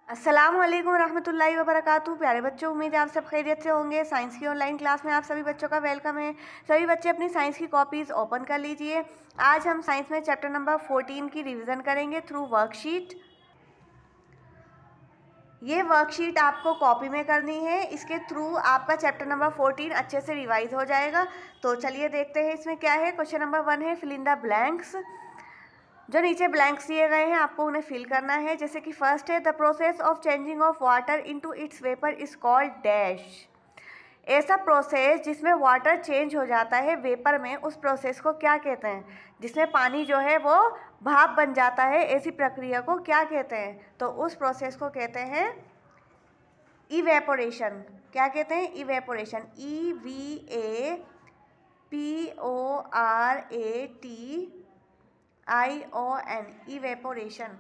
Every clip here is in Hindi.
अस्सलाम वालेकुम रहमतुल्लाहि व बरकातहू। प्यारे बच्चों, उम्मीद है आप सब खैरियत से होंगे। साइंस की ऑनलाइन क्लास में आप सभी बच्चों का वेलकम है। सभी बच्चे अपनी साइंस की कॉपीज़ ओपन कर लीजिए। आज हम साइंस में चैप्टर नंबर 14 की रिवीजन करेंगे थ्रू वर्कशीट। ये वर्कशीट आपको कॉपी में करनी है, इसके थ्रू आपका चैप्टर नंबर 14 अच्छे से रिवाइज हो जाएगा। तो चलिए देखते हैं इसमें क्या है। क्वेश्चन नंबर 1 है फिल इन द ब्लैंक्स। जो नीचे ब्लैंक्स दिए गए हैं आपको उन्हें फिल करना है। जैसे कि फर्स्ट है the process of changing of water into its vapour is called dash. ऐसा प्रोसेस जिसमें वाटर चेंज हो जाता है वेपर में, उस प्रोसेस को क्या कहते हैं? जिसमें पानी जो है वो भाप बन जाता है, ऐसी प्रक्रिया को क्या कहते हैं? तो उस प्रोसेस को कहते हैं इवेपोरेशन। क्या कहते हैं? इवेपोरेशन। EVAPORATION, evaporation.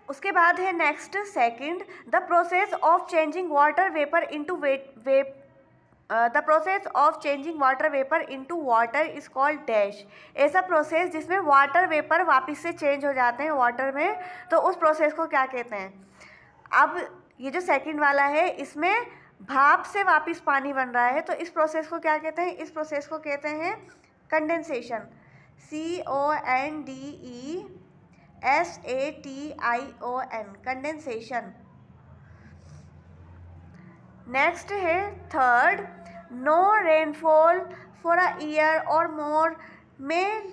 उसके बाद है next second the process of changing water vapour into the process of changing water vapour into water is called dash. ऐसा प्रोसेस जिसमें वाटर वेपर वापस से चेंज हो जाते हैं वाटर में, तो उस प्रोसेस को क्या कहते हैं? अब ये जो सेकंड वाला है इसमें भाप से वापस पानी बन रहा है, तो इस प्रोसेस को क्या कहते हैं? इस प्रोसेस को कहते हैं कंडेंसेशन। CONDESATION, condensation. नेक्स्ट है third no rainfall for a year और मोर में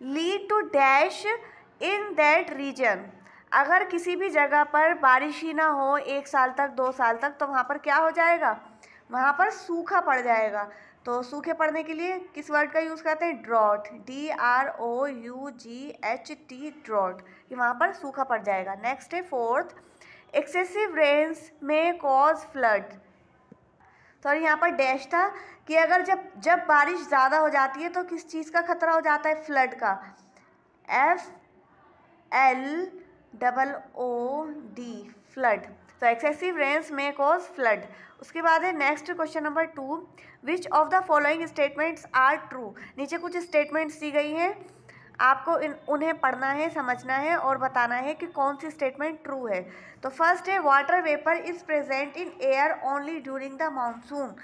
lead to dash in that region. अगर किसी भी जगह पर बारिश ही ना हो 1 साल तक 2 साल तक, तो वहाँ पर क्या हो जाएगा? वहाँ पर सूखा पड़ जाएगा। तो सूखे पड़ने के लिए किस वर्ड का यूज़ करते हैं? ड्रॉट। DROUGHT, drought. कि वहाँ पर सूखा पड़ जाएगा। नेक्स्ट है फोर्थ एक्सेसिव रेन्स में कॉज फ्लड। सॉरी, यहाँ पर डैश था कि अगर जब बारिश ज़्यादा हो जाती है तो किस चीज़ का खतरा हो जाता है? फ्लड का। FLOOD, flood. तो एक्सेसिव रेन्स में कॉज फ्लड। उसके बाद है next question number 2 which of the following statements are true. नीचे कुछ स्टेटमेंट्स दी गई हैं, आपको उन्हें पढ़ना है, समझना है और बताना है कि कौन सी स्टेटमेंट ट्रू है। तो फर्स्ट है water vapour is present in air only during the monsoon.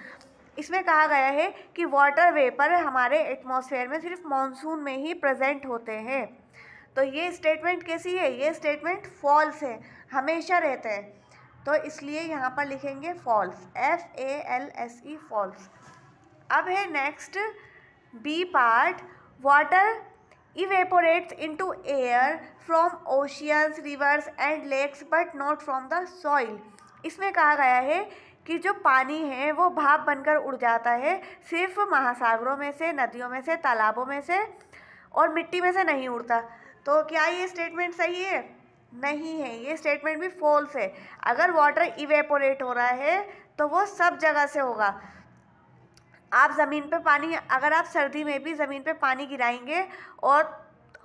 इसमें कहा गया है कि वाटर वेपर हमारे एटमॉस्फेयर में सिर्फ मानसून में ही प्रेजेंट होते हैं। तो ये स्टेटमेंट कैसी है? ये स्टेटमेंट फॉल्स है, हमेशा रहते हैं। तो इसलिए यहाँ पर लिखेंगे फॉल्स, FALSE, फॉल्स। अब है next B part water evaporates into air from oceans, rivers and lakes but not from the soil। इसमें कहा गया है कि जो पानी है वो भाप बनकर उड़ जाता है, सिर्फ महासागरों में से, नदियों में से, तालाबों में से और मिट्टी में से नहीं उड़ता। तो क्या ये स्टेटमेंट सही है? नहीं है, ये स्टेटमेंट भी फॉल्स है। अगर वाटर इवेपोरेट हो रहा है तो वो सब जगह से होगा। आप ज़मीन पे पानी, अगर आप सर्दी में भी ज़मीन पे पानी गिराएंगे और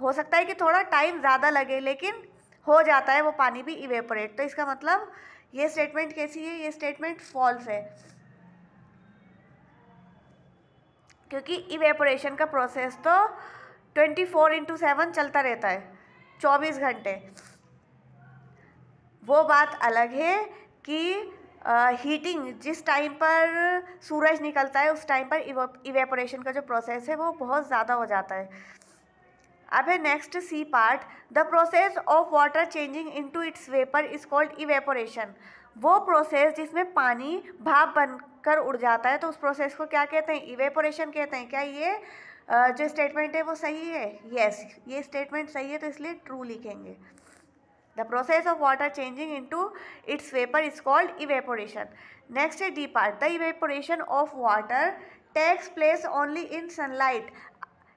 हो सकता है कि थोड़ा टाइम ज़्यादा लगे, लेकिन हो जाता है वो पानी भी इवेपोरेट। तो इसका मतलब ये स्टेटमेंट कैसी है? ये स्टेटमेंट फॉल्स है, क्योंकि इवेपोरेशन का प्रोसेस तो 24/7 चलता रहता है, 24 घंटे। वो बात अलग है कि हीटिंग जिस टाइम पर सूरज निकलता है उस टाइम पर इवेपोरेशन का जो प्रोसेस है वो बहुत ज़्यादा हो जाता है। अब है next C part the process of water changing into its vapour is called evaporation. वो प्रोसेस जिसमें पानी भाप बनकर उड़ जाता है, तो उस प्रोसेस को क्या कहते हैं? इवेपोरेशन कहते हैं। क्या ये जो स्टेटमेंट है वो सही है? यस, ये स्टेटमेंट सही है, तो इसलिए ट्रू लिखेंगे। The process of water changing into its vapor is called evaporation. Next है D part. The evaporation of water takes place only in sunlight.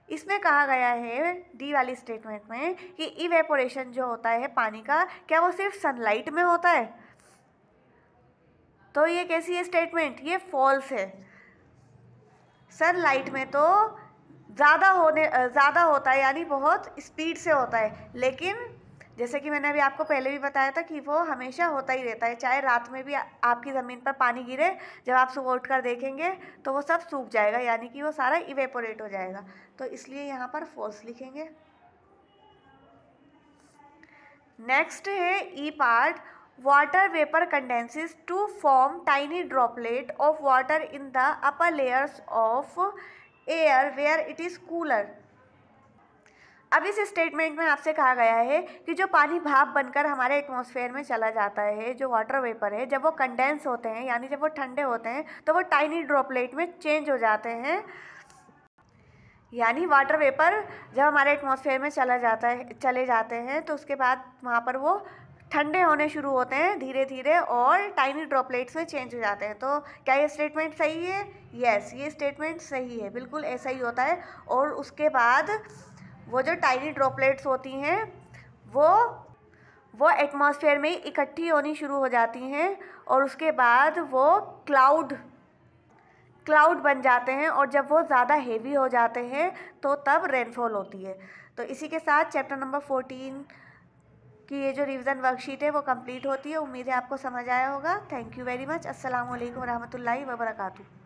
इसमें कहा गया है डी वाली स्टेटमेंट में कि इवेपोरेशन जो होता है पानी का, क्या वो सिर्फ सनलाइट में होता है? तो ये कैसी है स्टेटमेंट? ये फॉल्स है। सनलाइट में तो ज़्यादा होता है, यानी बहुत स्पीड से होता है, लेकिन जैसे कि मैंने अभी आपको पहले भी बताया था कि वो हमेशा होता ही रहता है। चाहे रात में भी आपकी ज़मीन पर पानी गिरे, जब आप सुबह उठकर देखेंगे तो वो सब सूख जाएगा, यानी कि वो सारा इवेपोरेट हो जाएगा। तो इसलिए यहाँ पर फॉल्स लिखेंगे। नेक्स्ट है E part, water vapour condenses to form tiny droplet of water in the upper layers of air where it is cooler. अब इस स्टेटमेंट में आपसे कहा गया है कि जो पानी भाप बनकर हमारे एटमॉस्फेयर में चला जाता है, जो वाटर वेपर है, जब वो कंडेंस होते हैं यानी जब वो ठंडे होते हैं तो वो टाइनी ड्रॉपलेट में चेंज हो जाते हैं। यानी वाटर वेपर जब हमारे एटमॉस्फेयर में चले जाते हैं तो उसके बाद वहाँ पर वो ठंडे होने शुरू होते हैं धीरे धीरे और टाइनी ड्रॉपलेट्स में चेंज हो जाते हैं। तो क्या ये स्टेटमेंट सही है? यस, ये स्टेटमेंट सही है, बिल्कुल ऐसा ही होता है। और उसके बाद वो जो टाइनी ड्रॉपलेट्स होती हैं वो एटमॉस्फेयर में इकट्ठी होनी शुरू हो जाती हैं और उसके बाद वो क्लाउड बन जाते हैं और जब वो ज़्यादा हेवी हो जाते हैं तो तब रेनफॉल होती है। तो इसी के साथ चैप्टर नंबर 14 की ये जो रिवीजन वर्कशीट है वो कंप्लीट होती है। उम्मीद है आपको समझ आया होगा। Thank you very much. अस्सलाम वालेकुम रहमतुल्लाहि व बरकातुहू।